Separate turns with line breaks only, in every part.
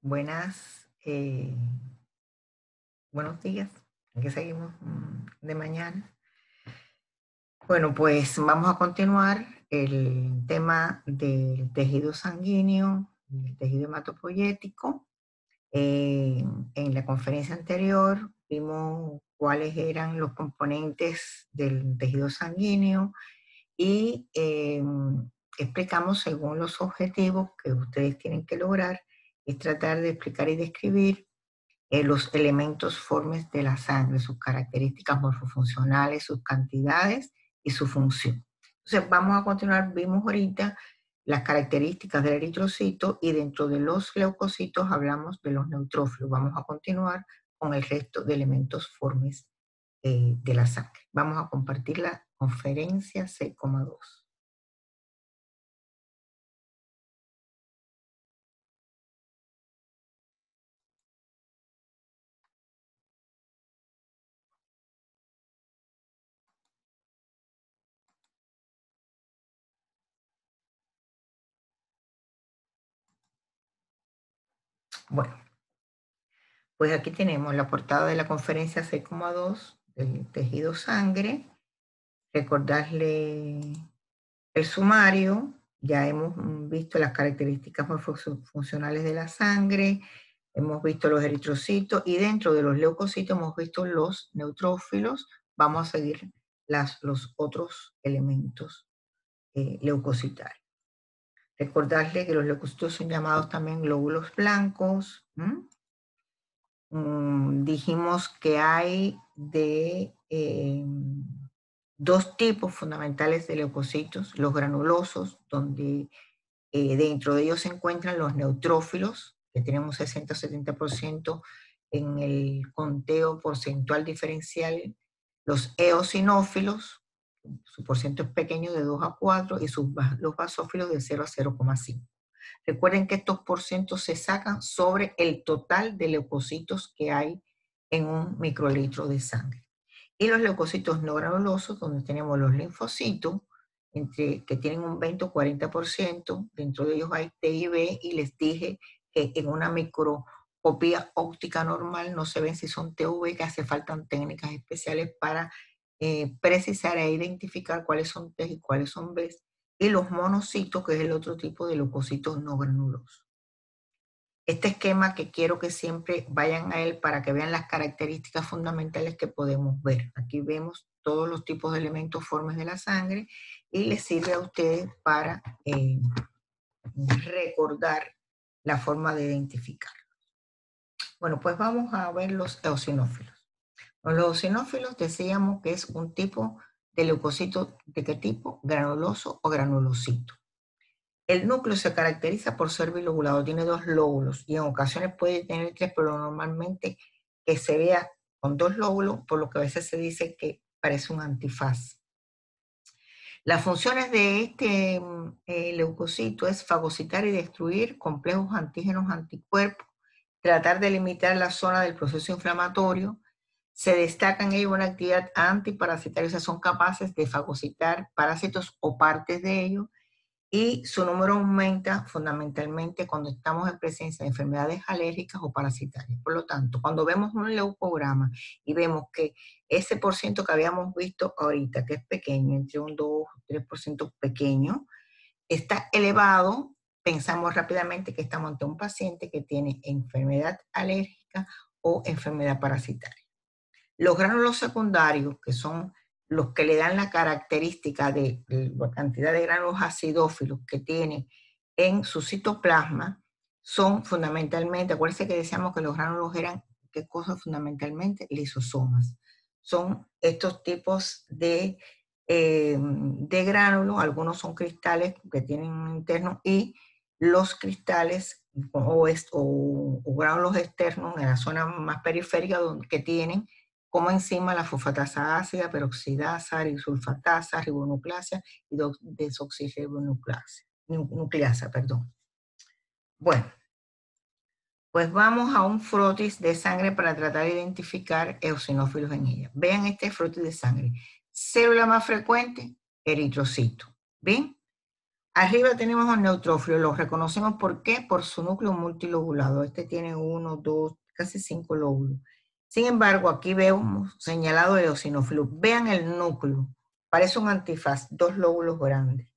Buenas, buenos días. Aquí seguimos de mañana. Bueno, pues vamos a continuar el tema del tejido sanguíneo, el tejido hematopoyético. En la conferencia anterior vimos cuáles eran los componentes del tejido sanguíneo y explicamos según los objetivos que ustedes tienen que lograr, es tratar de explicar y describir los elementos formes de la sangre, sus características morfofuncionales, sus cantidades y su función. Entonces, vamos a continuar. Vimos ahorita las características del eritrocito y dentro de los leucocitos hablamos de los neutrófilos. Vamos a continuar con el resto de elementos formes de la sangre. Vamos a compartir la conferencia 6,2. Bueno, pues aquí tenemos la portada de la conferencia 6,2 del tejido sangre. Recordarle el sumario. Ya hemos visto las características morfofuncionales de la sangre, hemos visto los eritrocitos y dentro de los leucocitos hemos visto los neutrófilos. Vamos a seguir los otros elementos leucocitarios. Recordarle que los leucocitos son llamados también glóbulos blancos. Dijimos que hay dos tipos fundamentales de leucocitos: los granulosos, donde dentro de ellos se encuentran los neutrófilos, que tenemos 60-70% en el conteo porcentual diferencial, los eosinófilos, su porcentaje es pequeño de 2 a 4, y los basófilos de 0 a 0,5. Recuerden que estos porcentos se sacan sobre el total de leucocitos que hay en un microlitro de sangre. Y los leucocitos no granulosos, donde tenemos los linfocitos, que tienen un 20 o 40%, dentro de ellos hay T y B, y les dije que en una microscopía óptica normal no se ven si son T o B, que hace falta técnicas especiales para precisar e identificar cuáles son T y cuáles son B, y los monocitos, que es el otro tipo de leucocitos no granulosos. Este esquema que quiero que siempre vayan a él para que vean las características fundamentales que podemos ver. Aquí vemos todos los tipos de elementos formes de la sangre y les sirve a ustedes para recordar la forma de identificar. Bueno, pues vamos a ver los eosinófilos. Los eosinófilos decíamos que es un tipo de leucocito. ¿De qué tipo? Granuloso o granulocito. El núcleo se caracteriza por ser bilobulado, tiene 2 lóbulos y en ocasiones puede tener 3, pero normalmente que se vea con 2 lóbulos, por lo que a veces se dice que parece un antifaz. Las funciones de este leucocito es fagocitar y destruir complejos antígenos anticuerpos, tratar de limitar la zona del proceso inflamatorio. Se destaca en ello una actividad antiparasitaria, o sea, son capaces de fagocitar parásitos o partes de ellos, y su número aumenta fundamentalmente cuando estamos en presencia de enfermedades alérgicas o parasitarias. Por lo tanto, cuando vemos un leucograma y vemos que ese porcentaje que habíamos visto ahorita, que es pequeño, entre un 2 o 3% pequeño, está elevado, pensamos rápidamente que estamos ante un paciente que tiene enfermedad alérgica o enfermedad parasitaria. Los gránulos secundarios, que son los que le dan la característica de la cantidad de gránulos acidófilos que tiene en su citoplasma, son fundamentalmente, acuérdense que decíamos que los gránulos eran, ¿qué cosas fundamentalmente? Lisosomas. Son estos tipos de gránulos, algunos son cristales que tienen un interno, y los cristales o gránulos externos en la zona más periférica, que tienen como enzima la fosfatasa ácida, peroxidasa, risulfatasa, ribonucleasa y desoxirribonucleasa, perdón. Bueno, pues vamos a un frotis de sangre para tratar de identificar eosinófilos en ella. Vean este frotis de sangre. Célula más frecuente, eritrocito. ¿Bien? Arriba tenemos un neutrófilo, lo reconocemos ¿por qué? Por su núcleo multilobulado. Este tiene 1, 2, casi 5 lóbulos. Sin embargo, aquí vemos señalado el eosinófilo. Vean el núcleo, parece un antifaz, 2 lóbulos grandes.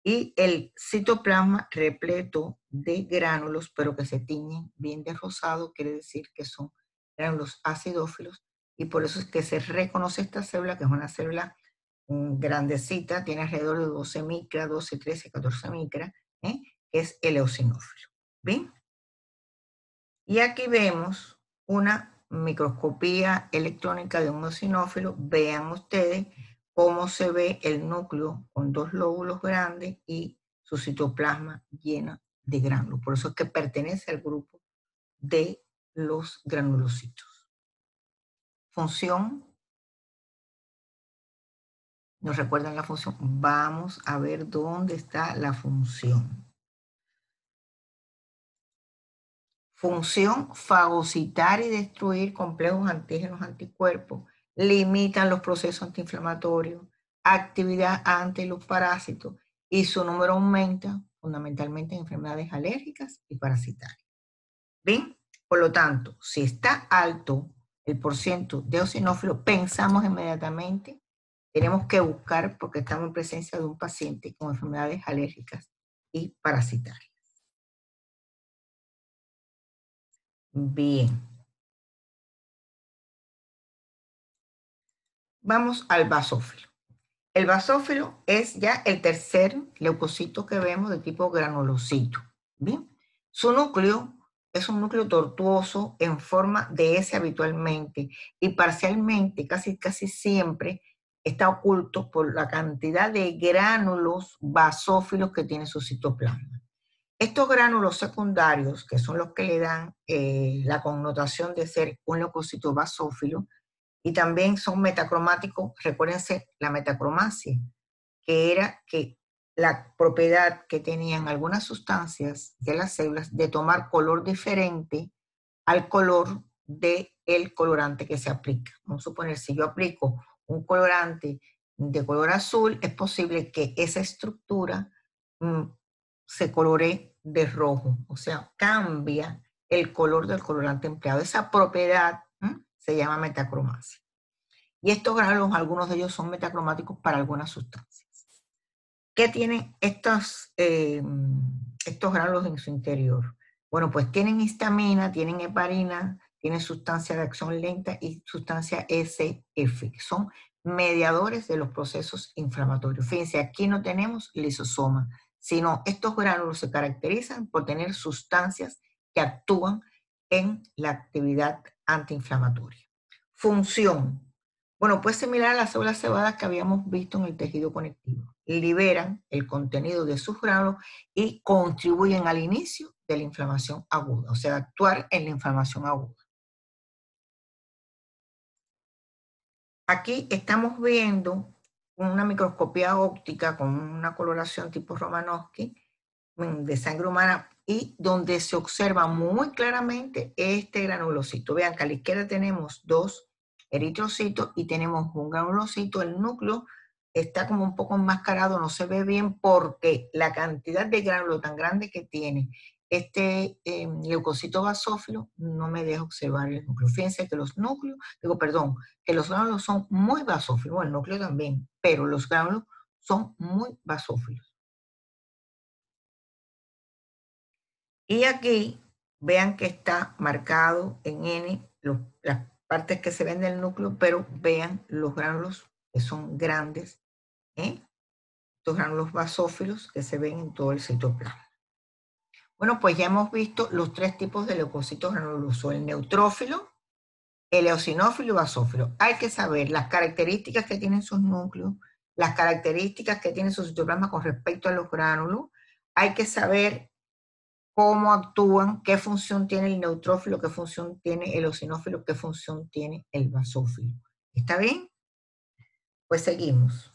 Y el citoplasma repleto de gránulos, pero que se tiñen bien de rosado, quiere decir que son gránulos acidófilos, y por eso es que se reconoce esta célula, que es una célula grandecita, tiene alrededor de 12 micras, 12, 13, 14 micras, que es el eosinófilo. ¿Bien? Y aquí vemos una microscopía electrónica de un eosinófilo. Vean ustedes cómo se ve el núcleo con 2 lóbulos grandes y su citoplasma llena de gránulos. Por eso es que pertenece al grupo de los granulocitos. Función. ¿Nos recuerdan la función? Vamos a ver dónde está la función. Función: fagocitar y destruir complejos antígenos anticuerpos, limitan los procesos antiinflamatorios, actividad ante los parásitos, y su número aumenta fundamentalmente en enfermedades alérgicas y parasitarias. ¿Bien? Por lo tanto, si está alto el porciento de eosinófilos, pensamos inmediatamente, tenemos que buscar porque estamos en presencia de un paciente con enfermedades alérgicas y parasitarias. Bien. Vamos al basófilo. El basófilo es ya el tercer leucocito que vemos de tipo granulocito. ¿Bien? Su núcleo es un núcleo tortuoso en forma de S habitualmente y parcialmente, casi siempre, está oculto por la cantidad de gránulos basófilos que tiene su citoplasma. Estos gránulos secundarios, que son los que le dan la connotación de ser un leucocito basófilo, y también son metacromáticos. Recuérdense la metacromacia, que era que la propiedad que tenían algunas sustancias de las células de tomar color diferente al color del colorante que se aplica. Vamos a suponer, si yo aplico un colorante de color azul, es posible que esa estructura se colore de rojo, o sea, cambia el color del colorante empleado. Esa propiedad se llama metacromacia. Y estos gránulos, algunos de ellos son metacromáticos para algunas sustancias. ¿Qué tienen estos gránulos en su interior? Bueno, pues tienen histamina, tienen heparina, tienen sustancia de acción lenta y sustancia SF, que son mediadores de los procesos inflamatorios. Fíjense, aquí no tenemos lisosoma, sino estos gránulos se caracterizan por tener sustancias que actúan en la actividad antiinflamatoria. Función. Bueno, pues similar a las células cebadas que habíamos visto en el tejido conectivo. Liberan el contenido de sus gránulos y contribuyen al inicio de la inflamación aguda, o sea, actuar en la inflamación aguda. Aquí estamos viendo una microscopía óptica con una coloración tipo Romanowski de sangre humana y donde se observa muy claramente este granulocito. Vean que a la izquierda tenemos 2 eritrocitos y tenemos un granulocito. El núcleo está como un poco enmascarado, no se ve bien porque la cantidad de gránulo tan grande que tiene este leucocito basófilo no me deja observar el núcleo. Fíjense que los núcleos, que los gránulos son muy basófilos, bueno, el núcleo también, pero los gránulos son muy basófilos. Y aquí vean que está marcado en N las partes que se ven del núcleo, pero vean los gránulos que son grandes, estos gránulos basófilos que se ven en todo el citoplasma. Bueno, pues ya hemos visto los 3 tipos de leucocitos granulosos: el neutrófilo, el eosinófilo y basófilo. Hay que saber las características que tienen sus núcleos, las características que tiene su citoplasma con respecto a los gránulos. Hay que saber cómo actúan, qué función tiene el neutrófilo, qué función tiene el eosinófilo, qué función tiene el basófilo. ¿Está bien? Pues seguimos.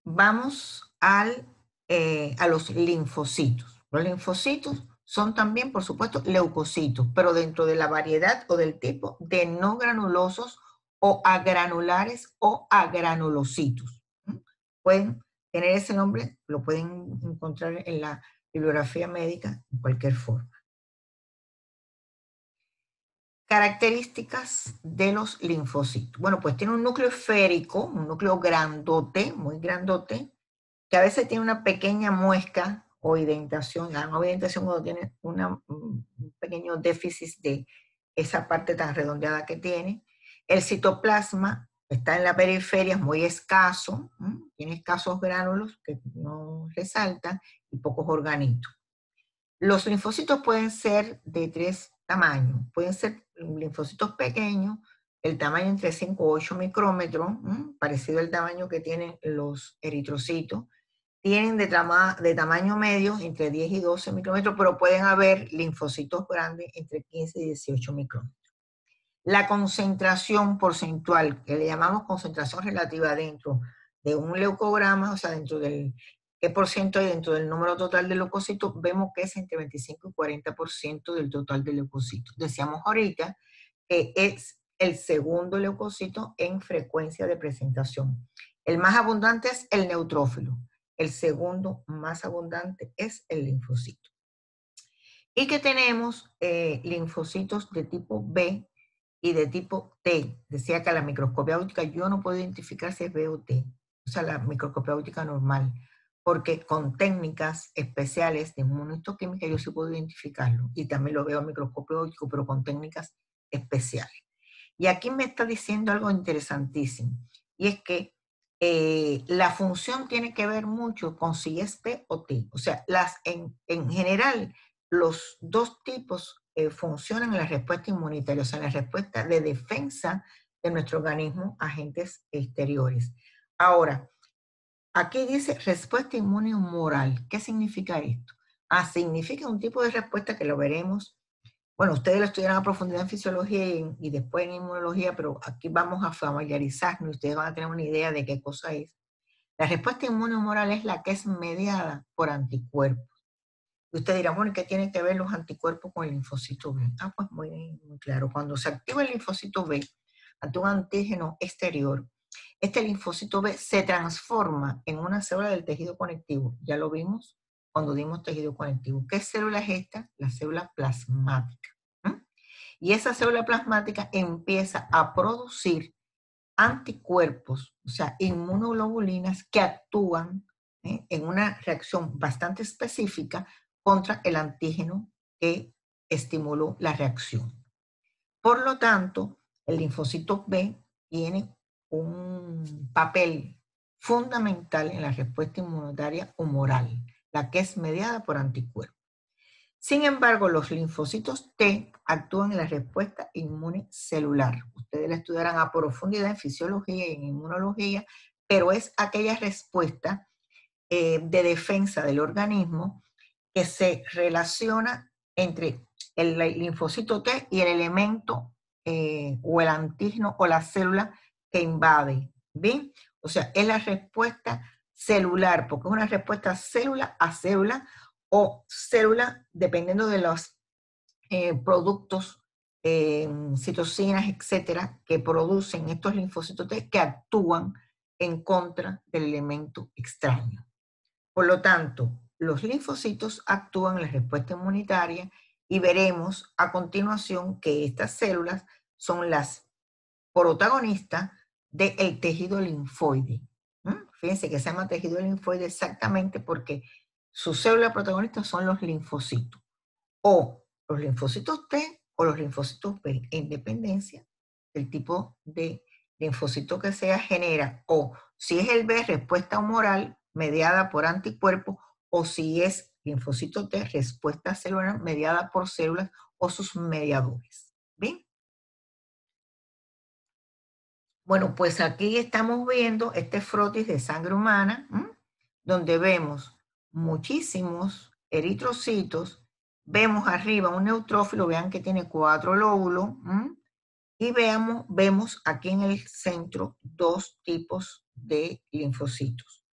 Vamos a los linfocitos. Los linfocitos son también, por supuesto, leucocitos, pero dentro de la variedad o del tipo de no granulosos o agranulares o agranulocitos. Pueden tener ese nombre, lo pueden encontrar en la bibliografía médica en cualquier forma. Características de los linfocitos. Bueno, pues tiene un núcleo esférico, un núcleo grandote, muy grandote, que a veces tiene una pequeña muesca o indentación, la nueva indentación cuando tiene un pequeño déficit de esa parte tan redondeada que tiene. El citoplasma está en la periferia, es muy escaso, tiene escasos gránulos que no resaltan y pocos organitos. Los linfocitos pueden ser de 3 tamaños. Pueden ser linfocitos pequeños, el tamaño entre 5 o 8 micrómetros, parecido al tamaño que tienen los eritrocitos. Tienen de tamaño medio entre 10 y 12 micrómetros, pero pueden haber linfocitos grandes entre 15 y 18 micrómetros. La concentración porcentual, que le llamamos concentración relativa dentro de un leucograma, o sea, dentro del qué por ciento hay dentro del número total de leucocitos, vemos que es entre 25 y 40% del total de leucocitos. Decíamos ahorita que es el segundo leucocito en frecuencia de presentación. El más abundante es el neutrófilo. El segundo más abundante es el linfocito. Y que tenemos linfocitos de tipo B y de tipo T. Decía que a la microscopía óptica yo no puedo identificar si es B o T, o sea, la microscopía óptica normal, porque con técnicas especiales de inmunohistoquímica yo sí puedo identificarlo, y también lo veo a microscopio óptico, pero con técnicas especiales. Y aquí me está diciendo algo interesantísimo, y es que la función tiene que ver mucho con si es P o T. O sea, en general, los dos tipos funcionan en la respuesta inmunitaria, o sea, en la respuesta de defensa de nuestro organismo a agentes exteriores. Ahora, aquí dice respuesta inmune humoral. ¿Qué significa esto? Significa un tipo de respuesta que lo veremos. Bueno, ustedes lo estudiaron a profundidad en fisiología y después en inmunología, pero aquí vamos a familiarizarnos y ustedes van a tener una idea de qué cosa es. La respuesta inmune humoral es la que es mediada por anticuerpos. Y usted dirá, bueno, ¿qué tiene que ver los anticuerpos con el linfocito B? Pues muy, muy claro. Cuando se activa el linfocito B ante un antígeno exterior, este linfocito B se transforma en una célula del tejido conectivo. Ya lo vimos cuando dimos tejido conectivo. ¿Qué célula es esta? La célula plasmática. Y esa célula plasmática empieza a producir anticuerpos, o sea, inmunoglobulinas que actúan en una reacción bastante específica contra el antígeno que estimuló la reacción. Por lo tanto, el linfocito B tiene un papel fundamental en la respuesta inmunitaria humoral, la que es mediada por anticuerpos. Sin embargo, los linfocitos T actúan en la respuesta inmune celular. Ustedes la estudiarán a profundidad en fisiología y en inmunología, pero es aquella respuesta de defensa del organismo que se relaciona entre el linfocito T y el elemento o el antígeno o la célula que invade. ¿Bien? O sea, es la respuesta celular, porque es una respuesta célula a célula o célula, dependiendo de los productos, citocinas, etcétera, que producen estos linfocitos T que actúan en contra del elemento extraño. Por lo tanto, los linfocitos actúan en la respuesta inmunitaria y veremos a continuación que estas células son las protagonistas del tejido linfoide. Fíjense que se llama tejido linfoide exactamente porque sus células protagonistas son los linfocitos, o los linfocitos T o los linfocitos B, en dependencia del tipo de linfocito que sea genera, o si es el B, respuesta humoral mediada por anticuerpos, o si es linfocito T, respuesta celular mediada por células o sus mediadores. ¿Bien? Bueno, pues aquí estamos viendo este frotis de sangre humana, donde vemos muchísimos eritrocitos, vemos arriba un neutrófilo, vean que tiene 4 lóbulos, y vemos aquí en el centro 2 tipos de linfocitos.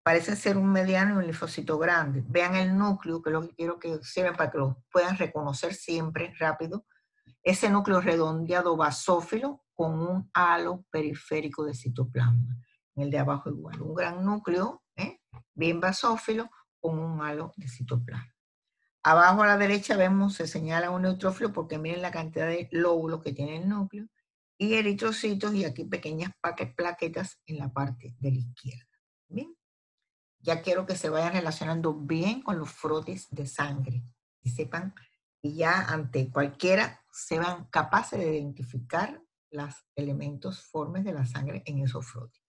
Parece ser un mediano y un linfocito grande. Vean el núcleo, que es lo que quiero que observen para que lo puedan reconocer siempre rápido. Ese núcleo redondeado basófilo con un halo periférico de citoplasma. En el de abajo igual, un gran núcleo bien basófilo, con un halo de citoplasma. Abajo a la derecha vemos, se señala un neutrófilo porque miren la cantidad de lóbulos que tiene el núcleo y eritrocitos y aquí pequeñas plaquetas en la parte de la izquierda. Bien, ya quiero que se vayan relacionando bien con los frotis de sangre y sepan y ya ante cualquiera sean capaces de identificar los elementos formes de la sangre en esos frotis.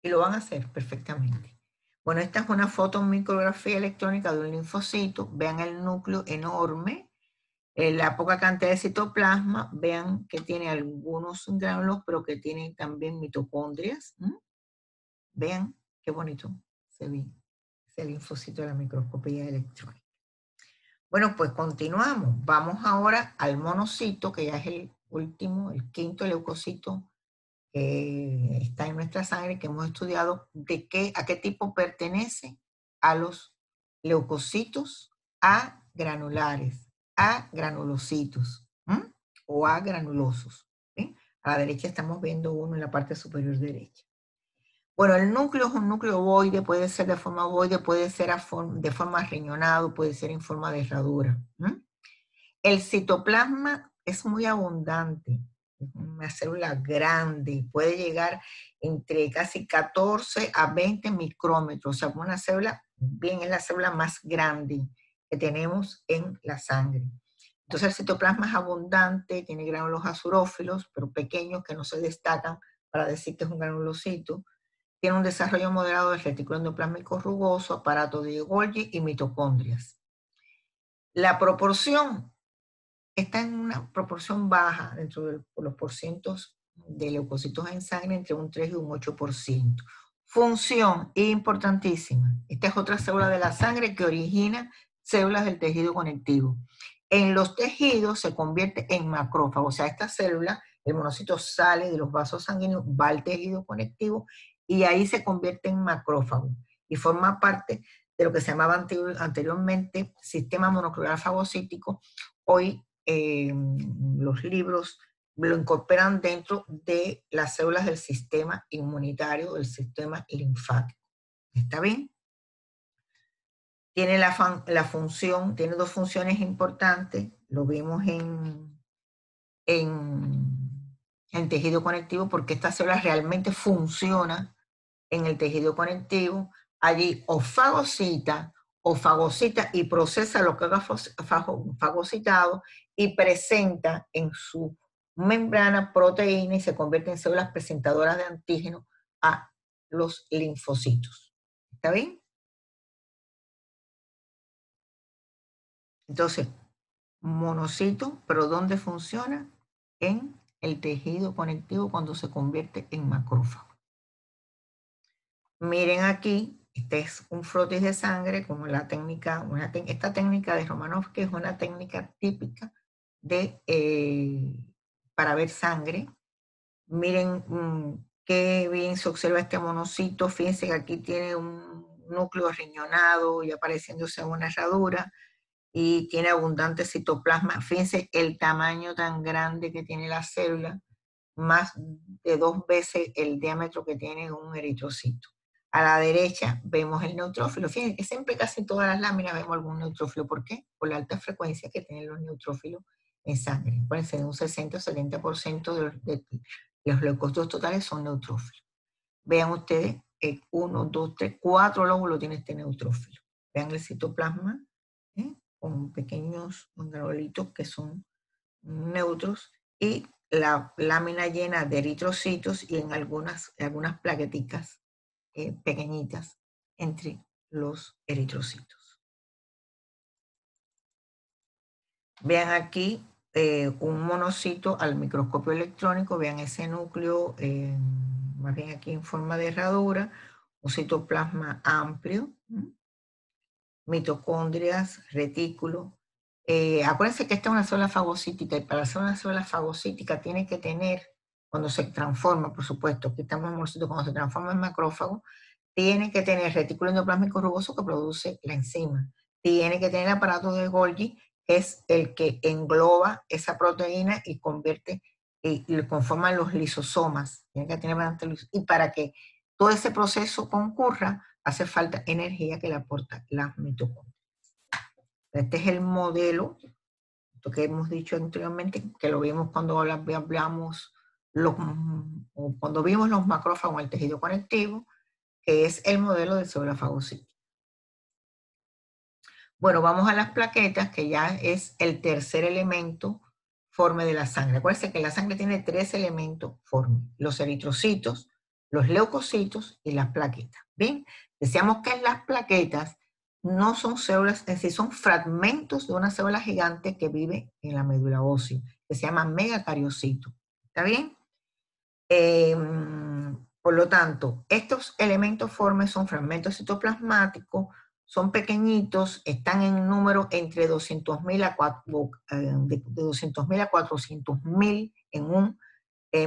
Y lo van a hacer perfectamente. Bueno, esta es una fotomicrografía electrónica de un linfocito. Vean el núcleo enorme, la poca cantidad de citoplasma. Vean que tiene algunos gránulos, pero que tiene también mitocondrias. Vean qué bonito se ve ese linfocito de la microscopía electrónica. Bueno, pues continuamos. Vamos ahora al monocito, que ya es el último, el quinto leucocito que está en nuestra sangre, que hemos estudiado, a qué tipo pertenece, a los leucocitos A granulares, A granulocitos, o A granulosos. ¿Sí? A la derecha estamos viendo uno en la parte superior derecha. Bueno, el núcleo es un núcleo ovoide, puede ser de forma ovoide, puede ser de forma riñonado, puede ser en forma de herradura. El citoplasma es muy abundante, es una célula grande, puede llegar entre casi 14 a 20 micrómetros, o sea, una célula, bien, es la célula más grande que tenemos en la sangre. Entonces el citoplasma es abundante, tiene gránulos azurófilos, pero pequeños que no se destacan para decir que es un granulocito. Tiene un desarrollo moderado del retículo endoplasmico rugoso, aparato de Golgi y mitocondrias. La proporción está en una proporción baja dentro de los porcientos de leucocitos en sangre, entre un 3 y un 8%. Función importantísima. Esta es otra célula de la sangre que origina células del tejido conectivo. En los tejidos se convierte en macrófago, o sea, esta célula, el monocito sale de los vasos sanguíneos, va al tejido conectivo y ahí se convierte en macrófago y forma parte de lo que se llamaba anteriormente sistema monoclonal fagocítico. Hoy los libros lo incorporan dentro de las células del sistema inmunitario, del sistema linfático. ¿Está bien? Tiene la función, tiene dos funciones importantes, lo vimos en tejido conectivo, porque esta célula realmente funciona en el tejido conectivo. Allí o fagocita y procesa lo que haga fagocitado y presenta en su membrana proteína y se convierte en células presentadoras de antígeno a los linfocitos. ¿Está bien? Entonces, monocito, pero ¿dónde funciona? En el tejido conectivo cuando se convierte en macrófago. Miren aquí, este es un frotis de sangre, como la técnica, esta técnica de Romanowski es una técnica típica para ver sangre. Miren qué bien se observa este monocito. Fíjense que aquí tiene un núcleo riñonado y apareciéndose una herradura y tiene abundante citoplasma. Fíjense el tamaño tan grande que tiene la célula, más de 2 veces el diámetro que tiene un eritrocito. A la derecha vemos el neutrófilo. Fíjense que siempre casi todas las láminas vemos algún neutrófilo. ¿Por qué? Por la alta frecuencia que tienen los neutrófilos en sangre. Pueden ser un 60 o 70% de los leucocitos totales son neutrófilos. Vean ustedes, 1, 2, 3, 4 lóbulos tiene este neutrófilo. Vean el citoplasma, con pequeños granulitos que son neutros y la lámina llena de eritrocitos y en algunas plaqueticas pequeñitas entre los eritrocitos. Vean aquí un monocito al microscopio electrónico, vean ese núcleo, más bien aquí en forma de herradura, un citoplasma amplio, mitocondrias, retículo. Acuérdense que esta es una célula fagocítica y para ser una célula fagocítica tiene que tener, cuando se transforma, por supuesto, aquí estamos en monocito, cuando se transforma en macrófago, tiene que tener retículo endoplasmico rugoso que produce la enzima. Tiene que tener el aparato de Golgi, que es el que engloba esa proteína y convierte y conforman los lisosomas. Tiene que tener y para que todo ese proceso concurra, hace falta energía que le aporta las mitocondrias. Este es el modelo, lo que hemos dicho anteriormente, que lo vimos cuando hablamos, o cuando vimos los macrófagos en el tejido conectivo, que es el modelo de célula fagocítica. Bueno, vamos a las plaquetas, que ya es el tercer elemento forme de la sangre. Acuérdense que la sangre tiene 3 elementos forme: los eritrocitos, los leucocitos y las plaquetas. Bien, decíamos que las plaquetas no son células, es decir, son fragmentos de una célula gigante que vive en la médula ósea, que se llama megacariocito. ¿Está bien? Por lo tanto, estos elementos formes son fragmentos citoplasmáticos, son pequeñitos, están en número entre 200.000 a 400.000 en un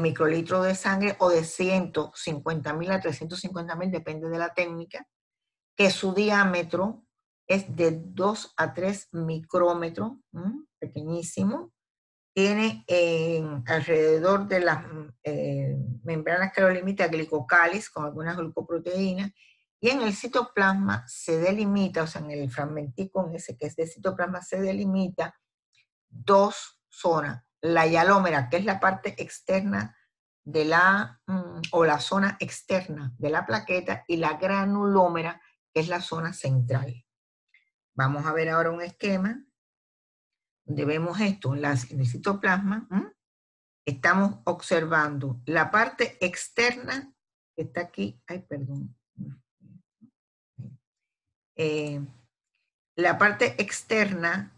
microlitro de sangre, o de 150.000 a 350.000, depende de la técnica, que su diámetro es de 2 a 3 micrómetros, pequeñísimo. Tiene alrededor de las membranas que lo limita glicocáliz con algunas glucoproteínas, y en el citoplasma se delimita, o sea, en el fragmentico ese que es de citoplasma, se delimita 2 zonas: la hialómera, que es la parte externa de o la zona externa de la plaqueta, y la granulómera, que es la zona central. Vamos a ver ahora un esquema donde vemos esto en el citoplasma. Estamos observando la parte externa que está aquí. Ay, perdón. La parte externa,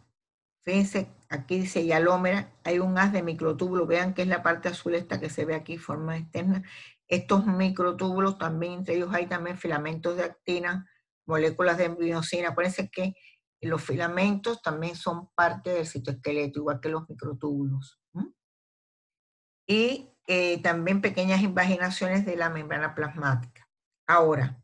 fíjense, aquí dice hialómera, hay un haz de microtúbulos, vean que es la parte azul esta que se ve aquí, forma externa. Estos microtúbulos también, entre ellos hay también filamentos de actina, moléculas de miosina. Acuérdense que los filamentos también son parte del citoesqueleto, igual que los microtúbulos. Y también pequeñas invaginaciones de la membrana plasmática. Ahora,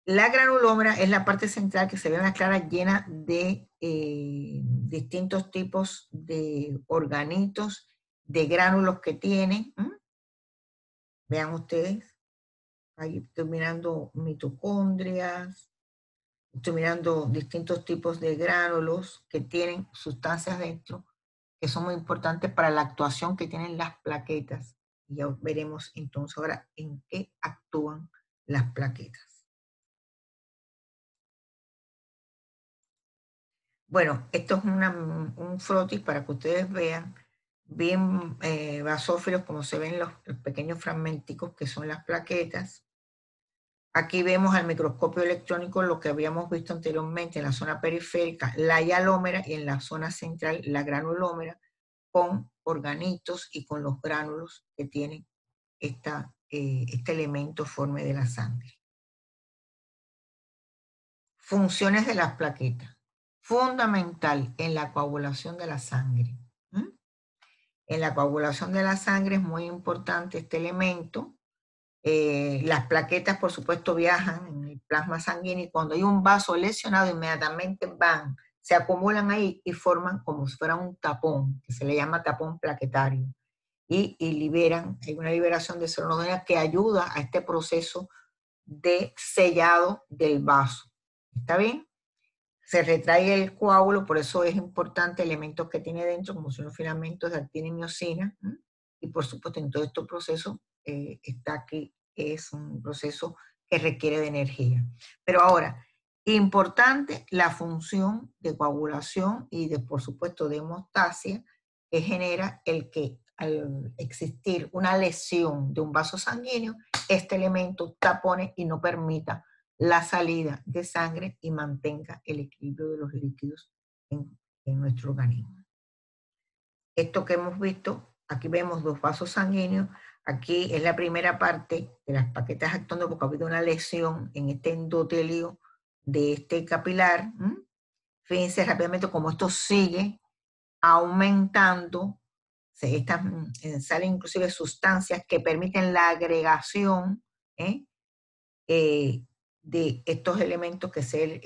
la granulómera es la parte central que se ve más clara, llena de distintos tipos de organitos, de gránulos que tiene. Vean ustedes, ahí estoy mirando mitocondrias, estoy mirando distintos tipos de gránulos que tienen sustancias dentro, que son muy importantes para la actuación que tienen las plaquetas. Y ya veremos entonces ahora en qué actúan las plaquetas. Bueno, esto es un frotis para que ustedes vean bien basófilos, como se ven los pequeños fragmenticos que son las plaquetas. Aquí vemos al microscopio electrónico lo que habíamos visto anteriormente en la zona periférica, la hialómera, y en la zona central la granulómera, con organitos y con los gránulos que tienen este elemento forme de la sangre. Funciones de las plaquetas. Fundamental en la coagulación de la sangre. En la coagulación de la sangre es muy importante este elemento. Las plaquetas, por supuesto, viajan en el plasma sanguíneo, y cuando hay un vaso lesionado, inmediatamente van, se acumulan ahí y forman como si fuera un tapón, que se le llama tapón plaquetario. Y liberan, hay una liberación de serotonina que ayuda a este proceso de sellado del vaso. ¿Está bien? Se retrae el coágulo, por eso es importante elementos que tiene dentro, como son los filamentos de actina y miosina, y por supuesto en todo este proceso está aquí, es un proceso que requiere de energía. Pero ahora, importante la función de coagulación y de, por supuesto, de hemostasia, que genera el que al existir una lesión de un vaso sanguíneo, este elemento tapone y no permita la salida de sangre y mantenga el equilibrio de los líquidos en nuestro organismo. Esto que hemos visto, aquí vemos 2 vasos sanguíneos. Aquí es la primera parte de las plaquetas actuando porque ha habido una lesión en este endotelio de este capilar. Fíjense rápidamente cómo esto sigue aumentando. Salen inclusive sustancias que permiten la agregación de estos elementos que se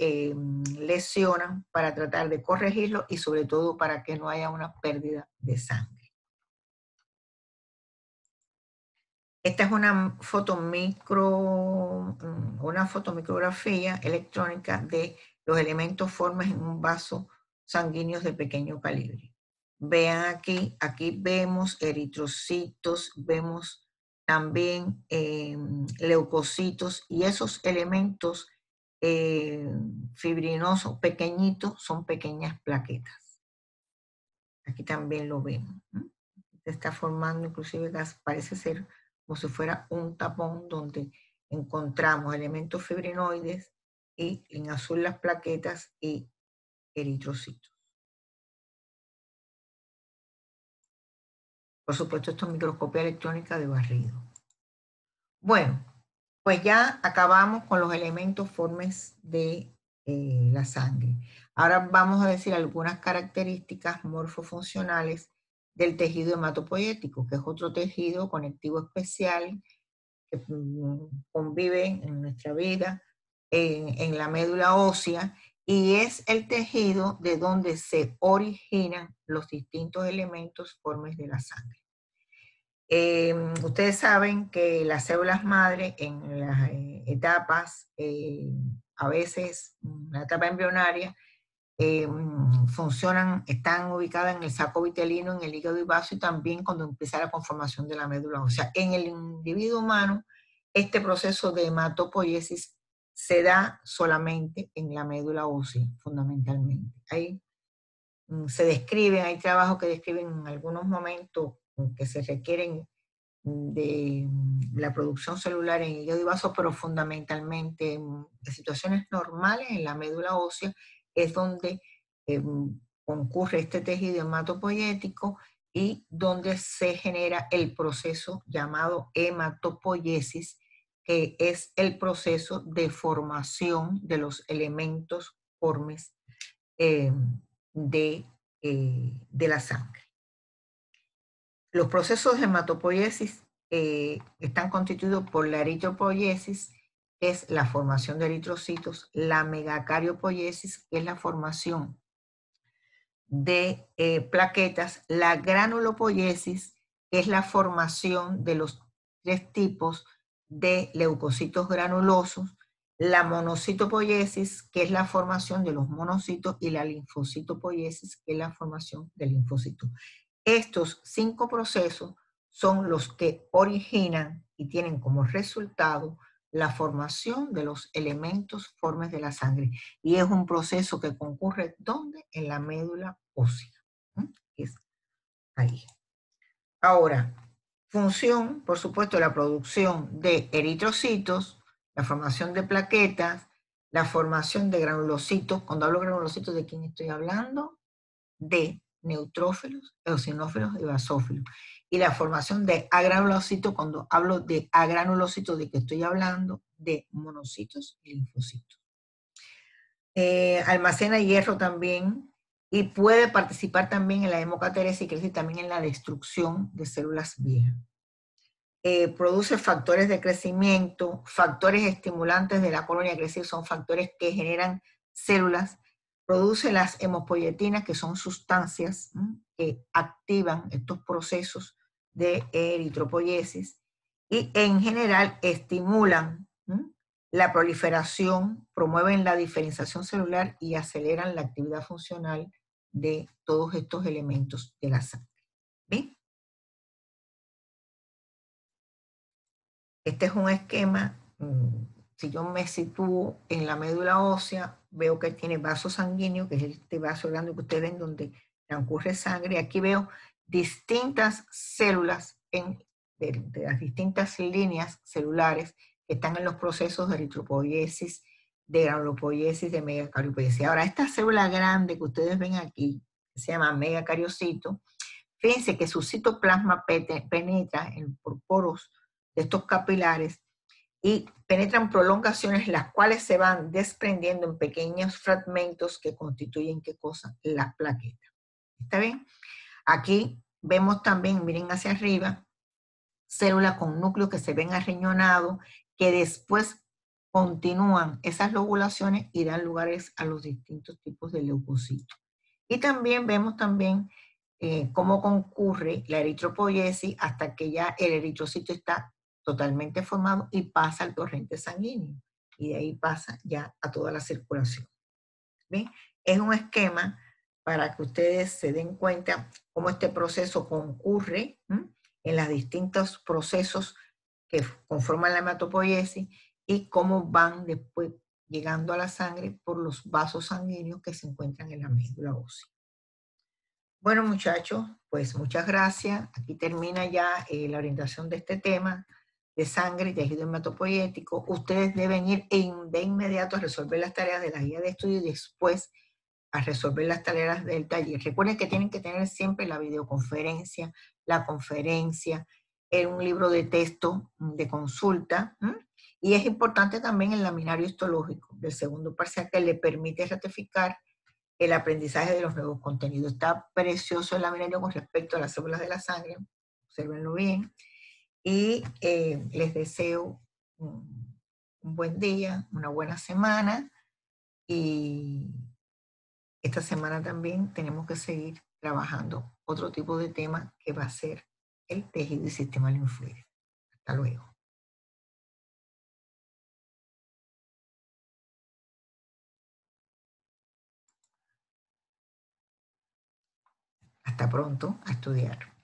lesionan, para tratar de corregirlo y sobre todo para que no haya una pérdida de sangre. Esta es una fotomicrografía electrónica de los elementos formes en un vaso sanguíneo de pequeño calibre. Vean aquí vemos eritrocitos, vemos también leucocitos, y esos elementos fibrinosos pequeñitos son pequeñas plaquetas. Aquí también lo vemos. Se está formando, inclusive parece ser como si fuera un tapón donde encontramos elementos fibrinoides y en azul las plaquetas y eritrocitos. Por supuesto, esto es microscopía electrónica de barrido. Bueno, pues ya acabamos con los elementos formes de la sangre. Ahora vamos a decir algunas características morfofuncionales del tejido hematopoyético, que es otro tejido conectivo especial que convive en nuestra vida, en la médula ósea, y es el tejido de donde se originan los distintos elementos formes de la sangre. Ustedes saben que las células madre en las etapas, a veces la etapa embrionaria, están ubicadas en el saco vitelino, en el hígado y vaso, y también cuando empieza la conformación de la médula ósea. En el individuo humano, este proceso de hematopoiesis se da solamente en la médula ósea, fundamentalmente. Ahí se describen, hay trabajos que describen en algunos momentos que se requieren de la producción celular en hígado y vaso, pero fundamentalmente en situaciones normales en la médula ósea es donde concurre este tejido hematopoyético y donde se genera el proceso llamado hematopoiesis, que es el proceso de formación de los elementos formes eh, de la sangre. Los procesos de hematopoiesis están constituidos por la eritropoiesis, que es la formación de eritrocitos, la megacariopoiesis, que es la formación de plaquetas, la granulopoiesis, que es la formación de los 3 tipos de leucocitos granulosos, la monocitopoiesis, que es la formación de los monocitos, y la linfocitopoiesis, que es la formación del linfocito. Estos 5 procesos son los que originan y tienen como resultado la formación de los elementos formes de la sangre. Y es un proceso que concurre, ¿dónde? En la médula ósea. Es ahí. Ahora, función, por supuesto, la producción de eritrocitos, la formación de plaquetas, la formación de granulocitos. Cuando hablo de granulocitos, ¿de quién estoy hablando? De neutrófilos, eosinófilos y basófilos. Y la formación de agranulocitos, cuando hablo de agranulocitos, ¿de qué estoy hablando? De monocitos y linfocitos. Almacena hierro también y puede participar también en la hemocateresis y también en la destrucción de células viejas. Produce factores de crecimiento, factores estimulantes de la colonia de crecer, son factores que generan células. Produce las hemopoietinas, que son sustancias que activan estos procesos de eritropoiesis, y en general estimulan la proliferación, promueven la diferenciación celular y aceleran la actividad funcional de todos estos elementos de la sangre. ¿Bien? Este es un esquema. Si yo me sitúo en la médula ósea, veo que tiene vaso sanguíneo, que es este vaso grande que ustedes ven donde transcurre sangre. Aquí veo distintas células de las distintas líneas celulares que están en los procesos de eritropoiesis, de granulopoiesis, de megacariopoiesis. Ahora, esta célula grande que ustedes ven aquí, que se llama megacariocito, fíjense que su citoplasma penetra por poros de estos capilares y penetran prolongaciones, las cuales se van desprendiendo en pequeños fragmentos que constituyen, ¿qué cosa? Las plaquetas. ¿Está bien? Aquí vemos también, miren hacia arriba, células con núcleos que se ven arriñonados, que después continúan esas lobulaciones y dan lugares a los distintos tipos de leucocitos. Y también vemos también cómo concurre la eritropoiesis hasta que ya el eritrocito está totalmente formado y pasa al torrente sanguíneo. Y de ahí pasa ya a toda la circulación. ¿Bien? Es un esquema para que ustedes se den cuenta cómo este proceso concurre en los distintos procesos que conforman la hematopoiesis y cómo van después llegando a la sangre por los vasos sanguíneos que se encuentran en la médula ósea. Bueno, muchachos, pues muchas gracias. Aquí termina ya la orientación de este tema de sangre y tejido hematopoyético. Ustedes deben ir de inmediato a resolver las tareas de la guía de estudio y después a resolver las tareas del taller. Recuerden que tienen que tener siempre la videoconferencia, la conferencia, un libro de texto de consulta. Y es importante también el laminario histológico del segundo parcial que le permite ratificar el aprendizaje de los nuevos contenidos. Está precioso el laminario con respecto a las células de la sangre. Obsérvenlo bien. Y les deseo un buen día, una buena semana. Y esta semana también tenemos que seguir trabajando otro tipo de tema que va a ser el tejido y sistema linfático. Hasta luego. Hasta pronto a estudiar.